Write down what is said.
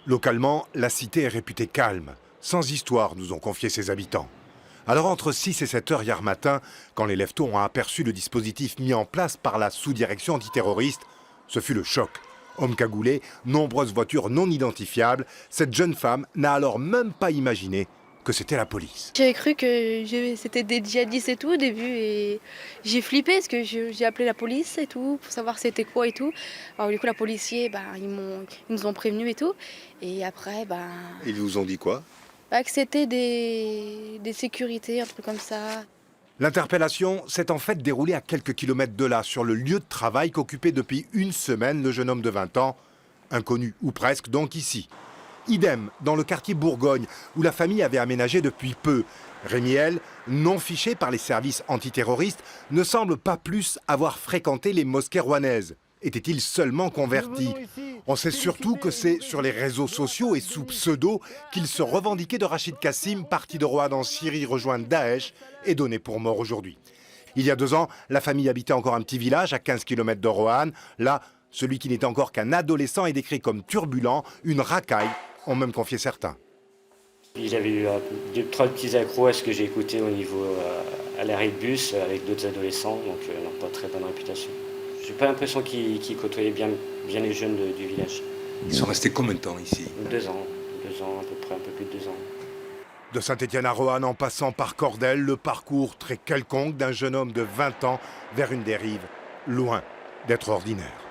Localement, la cité est réputée calme, sans histoire, nous ont confié ses habitants. Alors entre 6 et 7 heures hier matin, quand les lève-tôt ont aperçu le dispositif mis en place par la sous-direction antiterroriste, ce fut le choc. Hommes cagoulés, nombreuses voitures non identifiables, cette jeune femme n'a alors même pas imaginé que c'était la police. J'avais cru que c'était des djihadistes et tout au début et j'ai flippé parce que j'ai appelé la police et tout pour savoir c'était quoi et tout. Alors du coup, la policier, ils nous ont prévenus et tout. Et après, Ils vous ont dit quoi? Que c'était des sécurités, un truc comme ça. L'interpellation s'est en fait déroulée à quelques kilomètres de là, sur le lieu de travail qu'occupait depuis une semaine le jeune homme de 20 ans, inconnu ou presque donc ici. Idem dans le quartier Bourgogne, où la famille avait aménagé depuis peu. Rémiel, non fiché par les services antiterroristes, ne semble pas plus avoir fréquenté les mosquées rouennaises. Était-il seulement converti? On sait surtout que c'est sur les réseaux sociaux et sous pseudo qu'il se revendiquait de Rachid Kassim, parti de Roanne en Syrie rejoindre Daesh et donné pour mort aujourd'hui. Il y a 2 ans, la famille habitait encore un petit village à 15 km de Roanne. Là, celui qui n'était encore qu'un adolescent est décrit comme turbulent, une racaille, ont même confié certains. J'avais eu 2-3 petits accros à ce que j'ai écouté au niveau à l'arrêt de bus avec d'autres adolescents, donc non, pas très bonne réputation. J'ai pas l'impression qu'ils côtoyaient bien les jeunes du village. Ils sont restés combien de temps ici? 2 ans à peu près, un peu plus de 2 ans. De Saint-Étienne à Roanne en passant par Cordel, le parcours très quelconque d'un jeune homme de 20 ans vers une dérive loin d'être ordinaire.